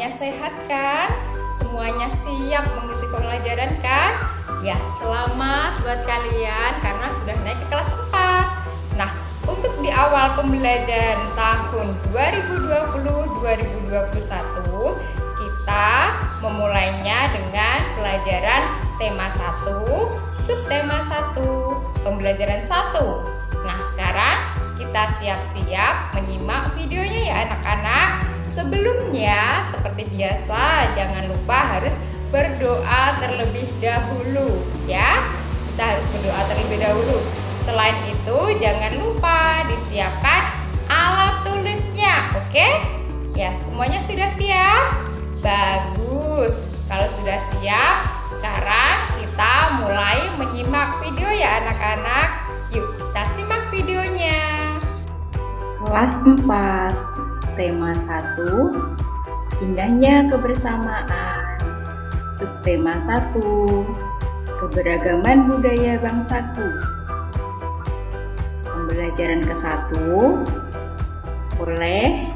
Semuanya sehat kan? Semuanya siap mengikuti pembelajaran kan? Ya, selamat buat kalian karena sudah naik ke kelas 4. Nah, untuk di awal pembelajaran tahun 2020-2021, kita memulainya dengan pelajaran tema 1, subtema 1, pembelajaran 1. Nah, sekarang kita siap-siap menyimak videonya ya anak-anak. Sebelumnya, seperti biasa, jangan lupa harus berdoa terlebih dahulu ya. Kita harus berdoa terlebih dahulu. Selain itu, jangan lupa disiapkan alat tulisnya, oke? Ya, semuanya sudah siap? Bagus. Kalau sudah siap, sekarang kita mulai menyimak video ya anak-anak. Yuk, kita simak videonya. Kelas 4, tema 1, indahnya kebersamaan. Subtema 1, keberagaman budaya bangsaku. Pembelajaran ke-1 oleh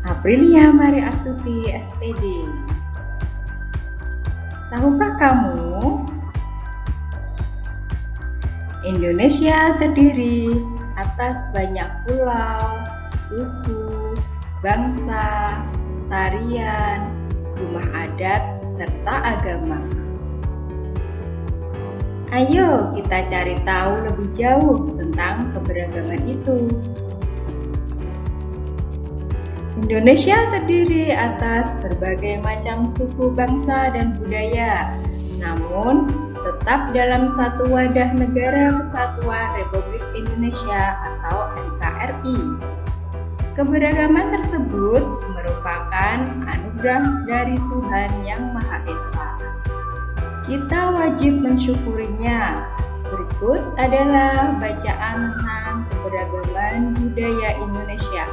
Aprilia Mari Astuti SPD. Tahukah kamu, Indonesia terdiri atas banyak pulau, suku, bangsa, tarian, rumah adat, serta agama. Ayo kita cari tahu lebih jauh tentang keberagaman itu. Indonesia terdiri atas berbagai macam suku, bangsa, dan budaya, namun tetap dalam satu wadah Negara Kesatuan Republik Indonesia atau NKRI. Keberagaman tersebut merupakan anugerah dari Tuhan Yang Maha Esa. Kita wajib mensyukurinya. Berikut adalah bacaan tentang keberagaman budaya Indonesia.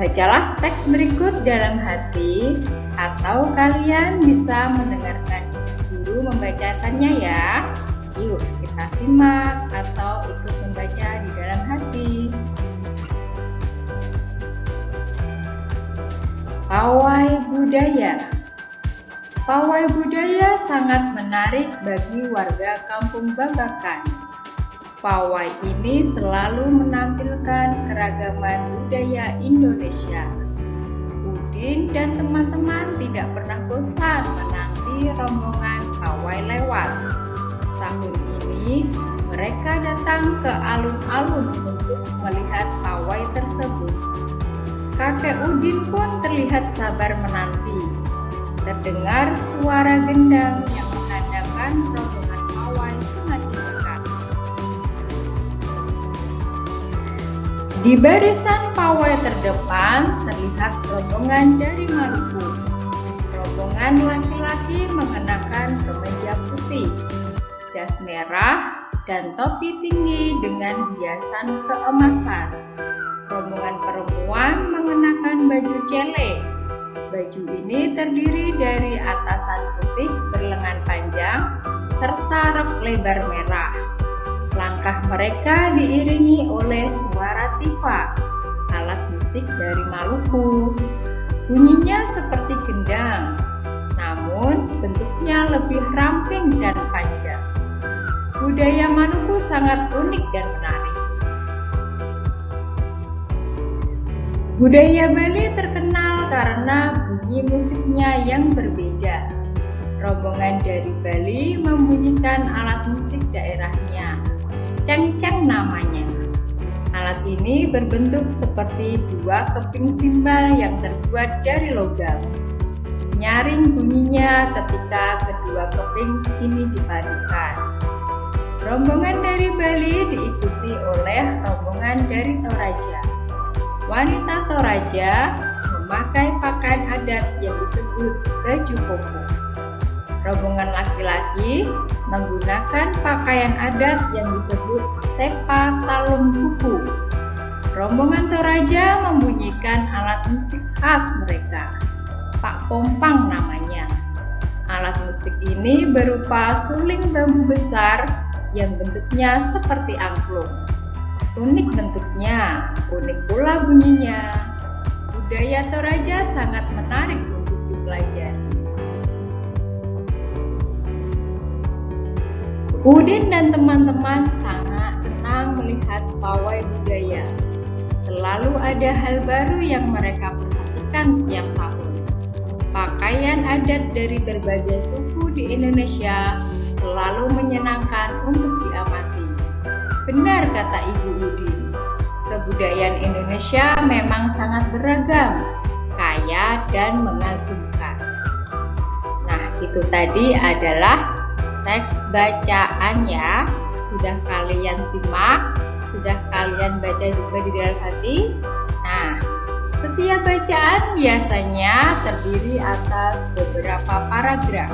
Bacalah teks berikut dalam hati, atau kalian bisa mendengarkan guru membacakannya ya. Yuk kita simak atau ikut membaca di dalam hati. Pawai budaya. Pawai budaya sangat menarik bagi warga Kampung Babakan. Pawai ini selalu menampilkan keragaman budaya Indonesia. Udin dan teman-teman tidak pernah bosan menanti rombongan pawai lewat. Tahun ini mereka datang ke alun-alun untuk melihat pawai tersebut. Kakek Udin pun terlihat sabar menanti. Terdengar suara gendang yang menandakan rombongan pawai semakin dekat. Di barisan pawai terdepan terlihat rombongan dari Maluku. Rombongan laki-laki mengenakan kemeja putih, jas merah, dan topi tinggi dengan hiasan keemasan. Rombongan perempuan mengenakan baju cele. Baju ini terdiri dari atasan putih berlengan panjang serta rok lebar merah. Langkah mereka diiringi oleh suara tifa, alat musik dari Maluku. Bunyinya seperti gendang, namun bentuknya lebih ramping dan panjang. Budaya Maluku sangat unik dan menarik. Budaya Bali terkenal karena bunyi musiknya yang berbeda. Rombongan dari Bali membunyikan alat musik daerahnya, cengceng namanya. Alat ini berbentuk seperti dua keping simbal yang terbuat dari logam. Nyaring bunyinya ketika kedua keping ini dipadukan. Rombongan dari Bali diikuti oleh rombongan dari Toraja. Wanita Toraja memakai pakaian adat yang disebut baju koko. Rombongan laki-laki menggunakan pakaian adat yang disebut sepa talung kuku. Rombongan Toraja membunyikan alat musik khas mereka, Pak Pompang namanya. Alat musik ini berupa suling bambu besar yang bentuknya seperti angklung. Unik bentuknya, unik pula bunyinya. budaya Toraja sangat menarik untuk dipelajari. Udin dan teman-teman sangat senang melihat pawai budaya. Selalu ada hal baru yang mereka perhatikan setiap tahun. Pakaian adat dari berbagai suku di Indonesia selalu menyenangkan untuk diamati. Benar kata Ibu Udin, kebudayaan Indonesia memang sangat beragam, kaya dan mengagumkan. Nah, itu tadi adalah teks bacaan ya. Sudah kalian simak, sudah kalian baca juga di dalam hati. Nah, setiap bacaan biasanya terdiri atas beberapa paragraf.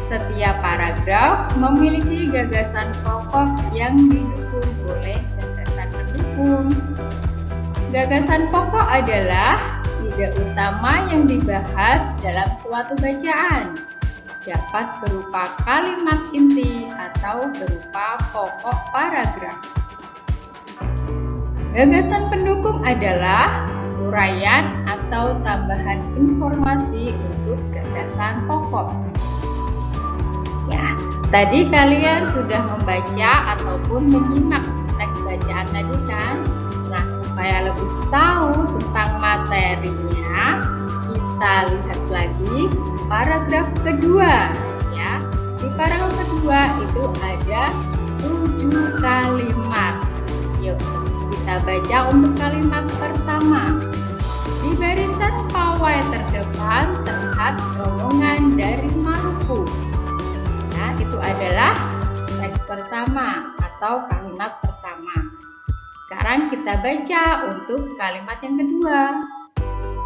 Setiap paragraf memiliki gagasan pokok yang didukung oleh gagasan pendukung. Gagasan pokok adalah ide utama yang dibahas dalam suatu bacaan. Dapat berupa kalimat inti atau berupa pokok paragraf. Gagasan pendukung adalah uraian atau tambahan informasi untuk gagasan pokok. Ya, tadi kalian sudah membaca ataupun menyimak teks bacaan tadi kan? Nah, supaya lebih tahu tentang materinya, kita lihat lagi paragraf kedua ya. Di paragraf kedua itu ada 7 kalimat. Yuk, kita baca untuk kalimat pertama. Di barisan pawai terdepan terlihat rombongan dari Maluku. Nah, itu adalah teks pertama atau kalimat pertama. Sekarang kita baca untuk kalimat yang kedua.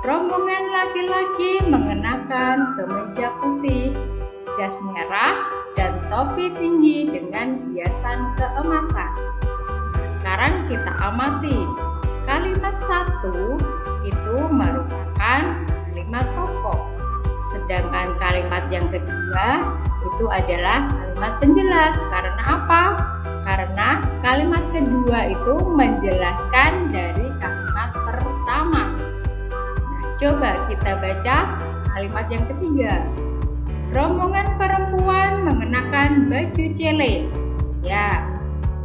Rombongan laki-laki mengenakan kemeja putih, jas merah, dan topi tinggi dengan hiasan keemasan. Nah, sekarang kita amati. Kalimat 1 itu merupakan kalimat pokok. Sedangkan kalimat yang kedua itu adalah kalimat penjelas. Karena apa? Karena kalimat kedua itu menjelaskan dari kalimat pertama. Coba kita baca kalimat yang ketiga. Rombongan perempuan mengenakan baju cele. Ya,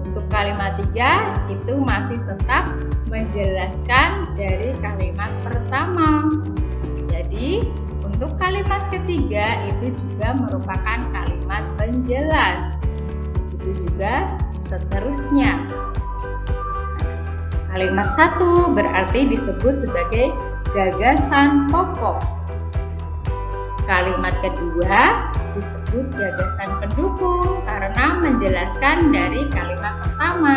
untuk kalimat 3 itu masih tetap menjelaskan dari kalimat pertama. Jadi, untuk kalimat ketiga itu juga merupakan kalimat penjelas. Itu juga seterusnya. Kalimat 1 berarti disebut sebagai gagasan pokok. Kalimat kedua disebut gagasan pendukung karena menjelaskan dari kalimat pertama.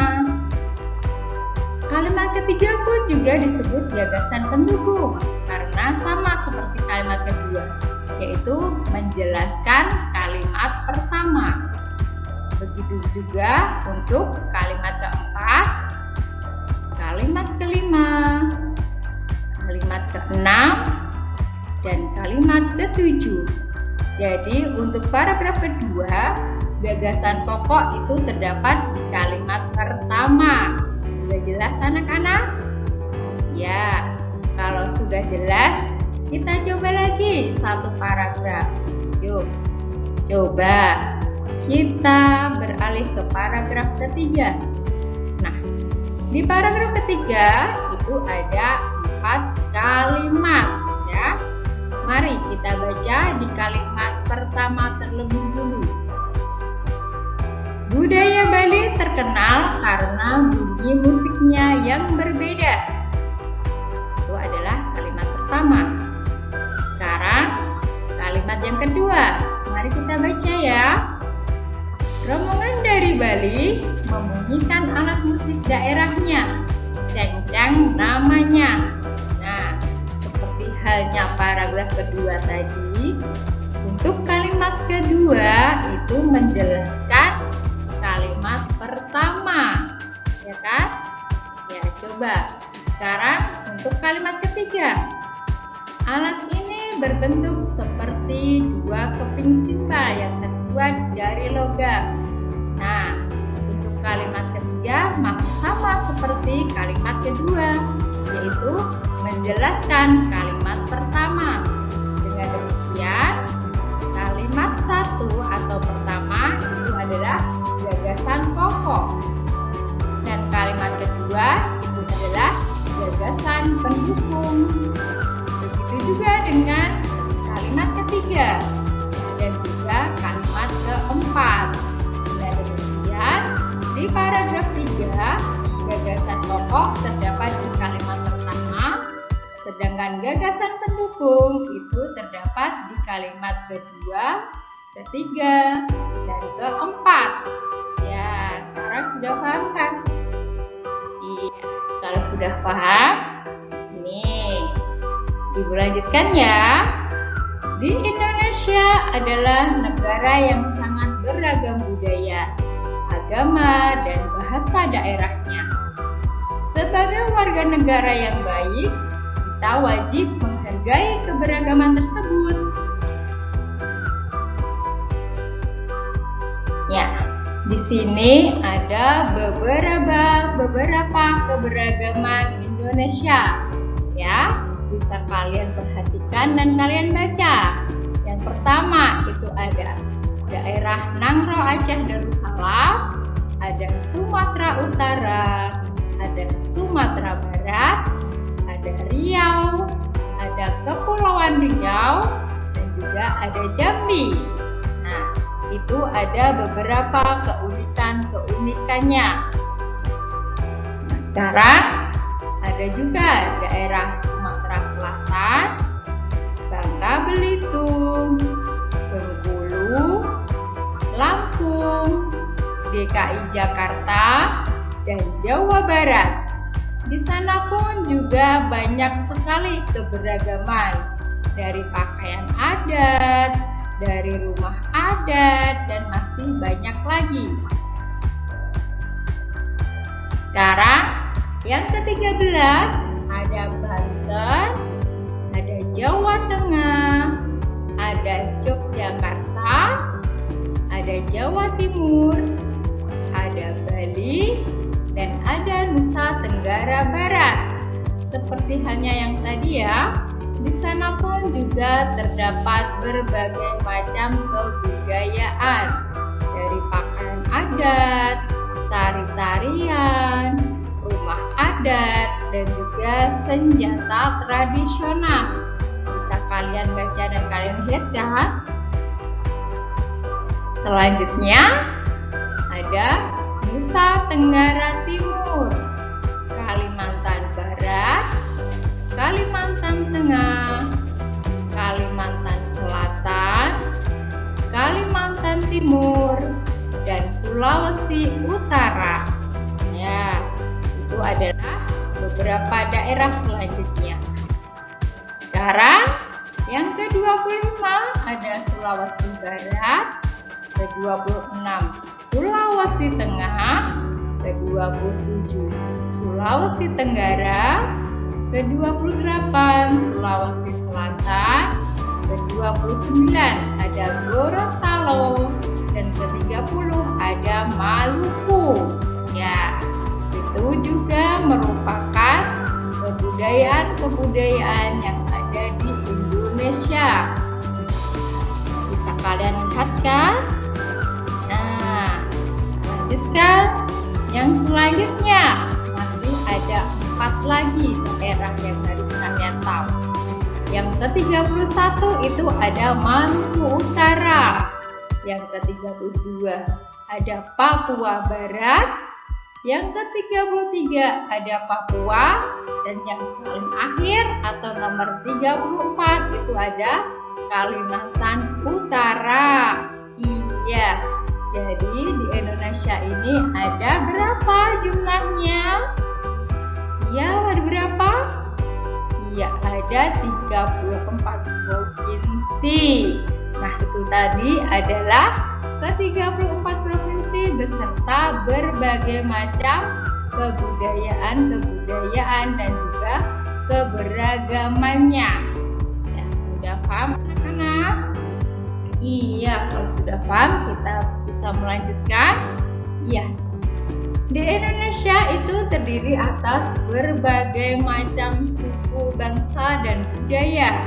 Kalimat ketiga pun juga disebut gagasan pendukung karena sama seperti kalimat kedua, yaitu menjelaskan kalimat pertama. Begitu juga untuk kalimat keempat, kalimat kelima, kalimat keenam, dan kalimat ketujuh. Jadi untuk paragraf kedua, gagasan pokok itu terdapat di kalimat pertama. Sudah jelas anak-anak? Ya, kalau sudah jelas, kita coba lagi satu paragraf. Yuk, coba kita beralih ke paragraf ketiga. Nah, di paragraf ketiga itu ada 4 kalimat ya. Mari kita baca di kalimat pertama terlebih dulu. Budaya Bali terkenal karena bunyi musiknya yang berbeda. Itu adalah kalimat pertama. Sekarang kalimat yang kedua. Mari kita baca ya. Rombongan dari Bali membunyikan alat musik daerahnya. Cengceng namanya. Nah, seperti halnya paragraf kedua tadi, untuk kalimat kedua itu menjelaskan kalimat pertama, ya kan? Ya, coba. Sekarang untuk kalimat ketiga. Alat ini berbentuk seperti 2 keping simbal yang terbuat dari logam. Nah, untuk kalimat ketiga masih sama seperti kalimat kedua, yaitu menjelaskan kalimat pertama. Dengan demikian, kalimat satu atau pertama itu adalah gagasan pokok. Dan kalimat kedua itu adalah gagasan pendukung. Begitu juga dengan kalimat ketiga dan juga kalimat keempat. Dengan demikian, di paragraf 3, gagasan pokok terdapat di kalimat pertama, sedangkan gagasan pendukung itu terdapat di kalimat kedua, ketiga, dan keempat. Ya, sekarang sudah paham kan? Iya, kalau sudah paham, nih, Ibu lanjutkan ya. Di Indonesia adalah negara yang sangat beragam budaya, agama, dan bahasa daerahnya. Sebagai warga negara yang baik, kita wajib menghargai keberagaman tersebut. Ya, di sini ada beberapa keberagaman Indonesia. Ya, bisa kalian perhatikan dan kalian baca. Yang pertama itu ada daerah Nangro Aceh Darussalam, ada Sumatera Utara, ada Sumatera Barat, ada Riau, ada Kepulauan Riau, dan juga ada Jambi. Nah, itu ada beberapa keunikannya. Nah, sekarang ada juga daerah Sumatera Selatan, Bangka Belitung, Bengkulu, Lampung, DKI Jakarta, dan Jawa Barat. Di sana pun juga banyak sekali keberagaman, dari pakaian adat, dari rumah adat, dan masih banyak lagi. Sekarang yang ke-13 ada Banten, ada Jawa Tengah, ada Yogyakarta, ada Jawa Timur, ada Bali, dan ada Nusa Tenggara Barat. Seperti hanya yang tadi ya, di sana pun juga terdapat berbagai macam kebudayaan, dari pakaian adat, tari-tarian, rumah adat, dan juga senjata tradisional. Bisa kalian baca dan kalian lihat ya. Selanjutnya ada Nusa Tenggara Timur, Kalimantan Barat, Kalimantan Tengah, Kalimantan Selatan, Kalimantan Timur, dan Sulawesi Utara. Ya, itu adalah beberapa daerah selanjutnya. Sekarang yang ke-25 ada Sulawesi Barat, ke-26 Sulawesi Tengah, ke-27 Sulawesi Tenggara, ke-28 Sulawesi Selatan, ke-29 ada Gorontalo, dan ke-30 ada Maluku. Ya, itu juga merupakan kebudayaan yang ada di Indonesia. Bisa kalian lihat kan? Nah, lanjutkan. Yang selanjutnya masih ada 4 lagi daerah yang harus kalian tahu. Yang ke-31 itu ada Maluku Utara. Yang ke-32 ada Papua Barat. Yang ke-33 ada Papua. Dan yang paling akhir atau nomor 34 itu ada Kalimantan Utara. Iya, jadi di Indonesia ini ada berapa jumlahnya? Iya, ada berapa? Iya, ada 34 provinsi. Nah, itu tadi adalah ke-34 provinsi beserta berbagai macam kebudayaan dan juga keberagamannya. Ya, sudah paham anak-anak? Iya, kalau sudah paham kita bisa melanjutkan. Iya. Di Indonesia itu terdiri atas berbagai macam suku, bangsa, dan budaya.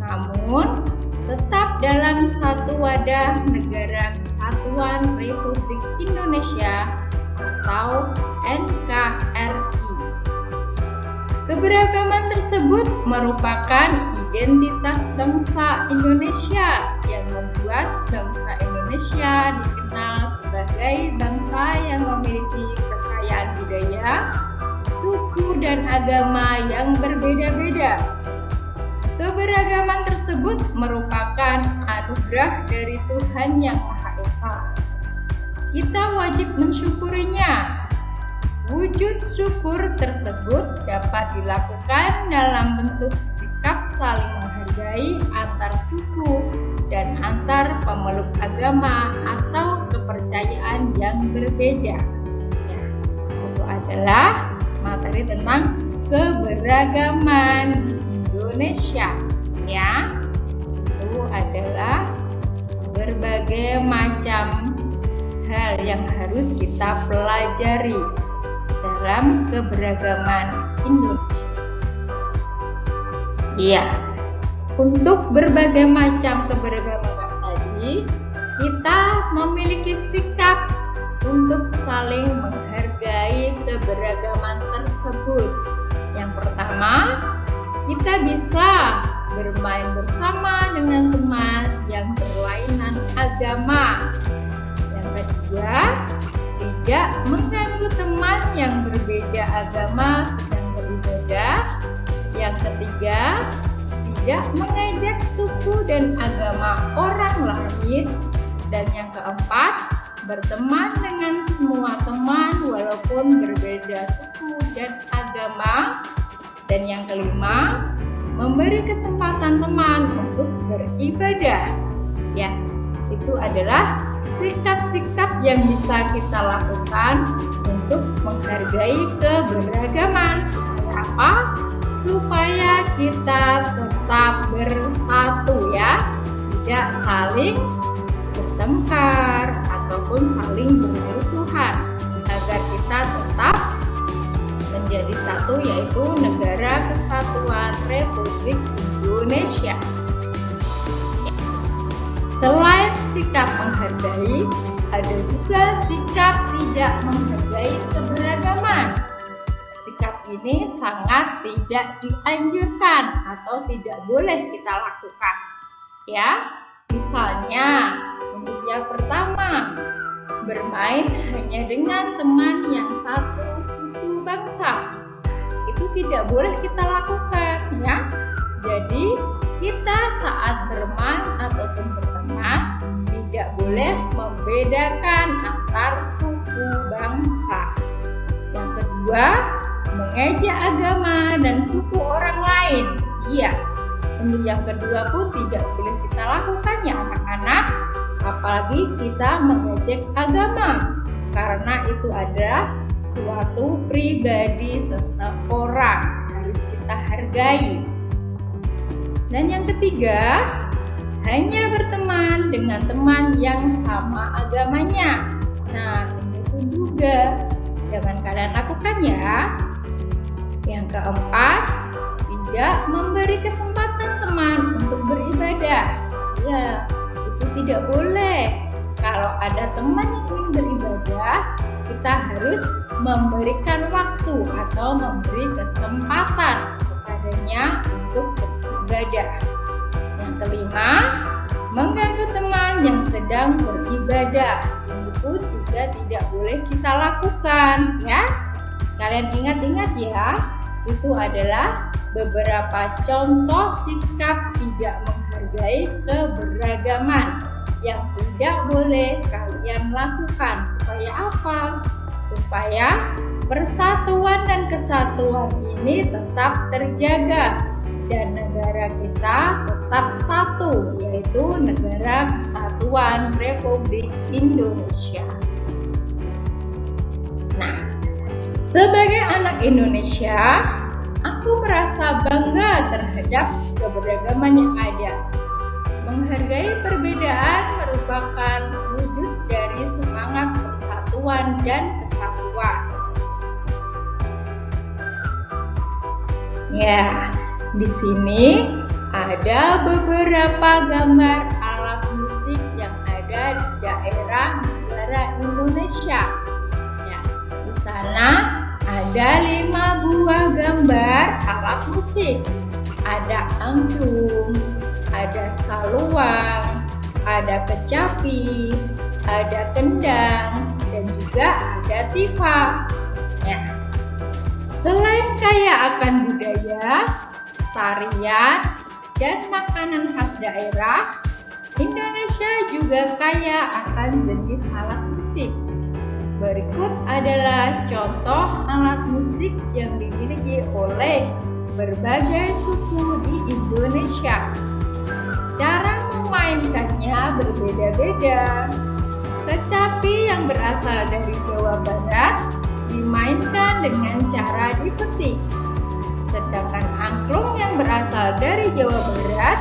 Namun, tetap dalam satu wadah Negara Kesatuan Republik Indonesia atau NKRI. Keberagaman tersebut merupakan identitas bangsa Indonesia yang membuat bangsa Indonesia dikenal sebagai bangsa yang memiliki kekayaan budaya, suku, dan agama yang berbeda-beda. Keberagaman tersebut merupakan anugerah dari Tuhan Yang Maha Esa. Kita wajib mensyukurinya. Wujud syukur tersebut dapat dilakukan dalam bentuk sikap saling menghargai antar suku dan antar pemeluk agama atau kepercayaan yang berbeda. Ya, itu adalah materi tentang keberagaman Indonesia. Ya, itu adalah berbagai macam hal yang harus kita pelajari dalam keberagaman Indonesia. Iya, untuk berbagai macam keberagaman tadi, kita memiliki sikap untuk saling menghargai keberagaman tersebut. Yang pertama, kita bisa bermain bersama dengan teman yang berlainan agama. Yang kedua, tidak mengganggu teman yang berbeda agama sedang beribadah. Yang ketiga, tidak mengejek suku dan agama orang lain. Dan yang keempat, berteman dengan semua teman walaupun berbeda suku dan agama. Dan yang kelima, memberi kesempatan teman untuk beribadah. Ya, itu adalah sikap-sikap yang bisa kita lakukan untuk menghargai keberagaman. Supaya apa? Supaya kita tetap bersatu, ya, tidak saling bertengkar ataupun saling bermusuhan, agar kita tetap menjadi satu, yaitu Negara Kesatuan Republik Indonesia. Selain sikap menghargai, ada juga sikap tidak menghargai keberagaman. Sikap ini sangat tidak dianjurkan atau tidak boleh kita lakukan. Ya, misalnya untuk yang pertama, bermain hanya dengan teman yang satu suku bangsa. Itu tidak boleh kita lakukan, ya. Jadi, kita saat bermain ataupun berteman tidak boleh membedakan antar suku bangsa. Yang kedua, mengejek agama dan suku orang lain. Iya, untuk yang kedua pun tidak boleh kita lakukan, ya anak-anak. Apalagi kita mengejek agama, karena itu adalah suatu pribadi seseorang, harus kita hargai. Dan yang ketiga, hanya berteman dengan teman yang sama agamanya. Nah, itu juga jangan kalian lakukan, ya. Yang keempat, tidak memberi kesempatan teman untuk beribadah. Ya, itu tidak boleh. Kalau ada teman yang ingin beribadah, kita harus memberikan waktu atau memberi kesempatan kepadanya untuk beribadah. Yang kelima, mengganggu teman yang sedang beribadah. Ini pun juga tidak boleh kita lakukan, ya. Kalian ingat-ingat, ya. Itu adalah beberapa contoh sikap tidak menghargai keberagaman yang tidak boleh kalian lakukan. Supaya apa? Supaya persatuan dan kesatuan ini tetap terjaga dan negara kita tetap satu, yaitu Negara Kesatuan Republik Indonesia. Nah, sebagai anak Indonesia, aku merasa bangga terhadap keberagaman yang ada. Menghargai perbedaan merupakan wujud dari semangat persatuan dan kesatuan kesatuan. Ya, di sini ada beberapa gambar alat musik yang ada di daerah negara Indonesia. Ya, di sana ada 5 buah gambar alat musik. Ada angklung, ada saluang, ada kecapi, ada kendang, dan juga ada tifa. Ya. Selain kaya akan budaya, tarian, dan makanan khas daerah, Indonesia juga kaya akan jenis alat musik. Berikut adalah contoh alat musik yang dimiliki oleh berbagai suku di Indonesia. Cara memainkannya berbeda-beda. Kecapi yang berasal dari Jawa Barat dimainkan dengan cara dipetik. Sedangkan angklung yang berasal dari Jawa Barat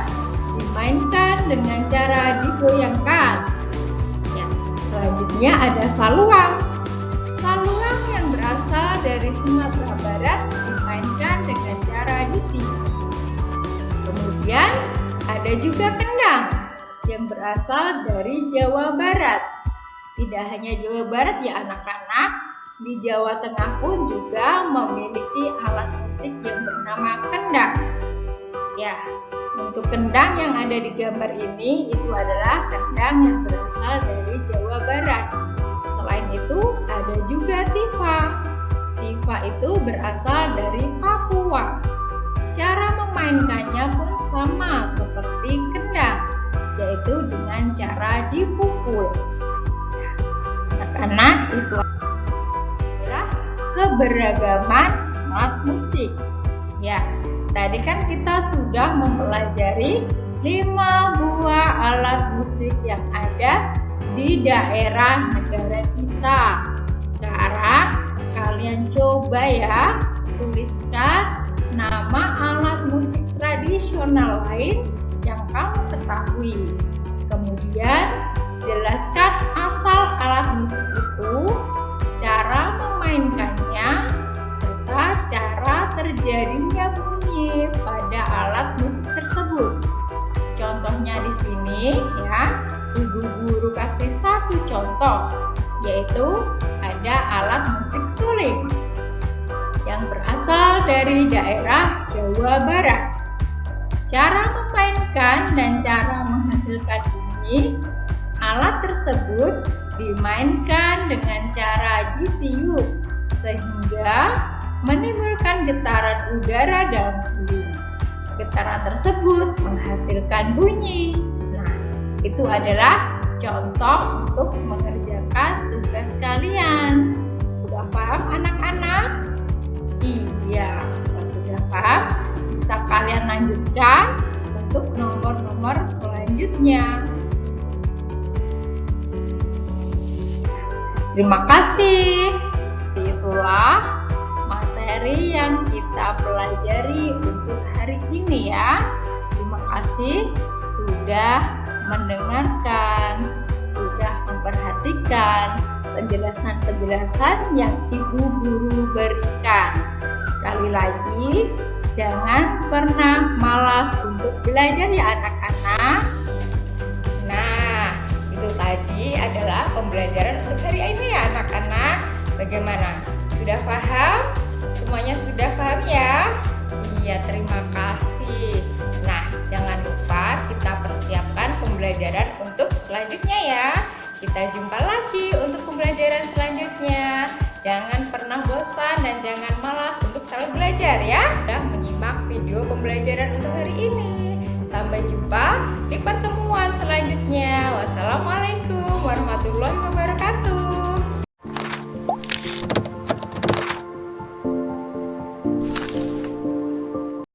dimainkan dengan cara digoyangkan. Ya, selanjutnya ada saluang. Saluang yang berasal dari Sumatera Barat dimainkan dengan cara ditiup. Kemudian ada juga kendang yang berasal dari Jawa Barat. Tidak hanya Jawa Barat ya anak-anak, di Jawa Tengah pun juga memiliki alat musik yang bernama kendang. Ya, untuk kendang yang ada di gambar ini itu adalah kendang yang berasal dari Jawa Barat. Selain itu ada juga tifa. Tifa itu berasal dari Papua. Cara memainkannya pun sama seperti kendang, yaitu dengan cara dipukul. Anak-anak, itu adalah keberagaman alat musik. Ya, tadi kan kita sudah mempelajari 5 buah alat musik yang ada di daerah negara kita. Sekarang kalian coba ya tuliskan nama alat musik tradisional lain yang kamu ketahui. Kemudian jelaskan asal alat musik itu, cara memainkannya, serta cara terjadinya bunyi pada alat musik tersebut. Contohnya di sini ya, Ibu Guru kasih satu contoh, yaitu ada alat musik suling yang berasal dari daerah Jawa Barat. Cara memainkan dan cara menghasilkan bunyi, alat tersebut dimainkan dengan cara ditiup sehingga menimbulkan getaran udara dalam suling. Getaran tersebut menghasilkan bunyi. Nah, itu adalah contoh untuk mengerjakan tugas kalian. Sudah paham anak-anak? Iya, kalau sudah paham, bisa kalian lanjutkan untuk nomor-nomor selanjutnya. Terima kasih. Itulah materi yang kita pelajari untuk hari ini ya. Terima kasih sudah mendengarkan, sudah memperhatikan penjelasan-penjelasan yang Ibu Guru berikan. Sekali lagi, jangan pernah malas untuk belajar ya anak-anak. Nah, itu tadi adalah pembelajaran untuk hari ini ya anak-anak. Bagaimana? Sudah paham? Semuanya sudah paham ya? Iya, terima kasih. Nah, jangan lupa kita persiapkan pembelajaran untuk selanjutnya ya. Kita jumpa lagi untuk pembelajaran selanjutnya. Jangan pernah bosan dan jangan malas untuk selalu belajar ya. Sudah menyimak video pembelajaran untuk hari ini. Sampai jumpa di pertemuan selanjutnya. Wassalamualaikum warahmatullahi wabarakatuh.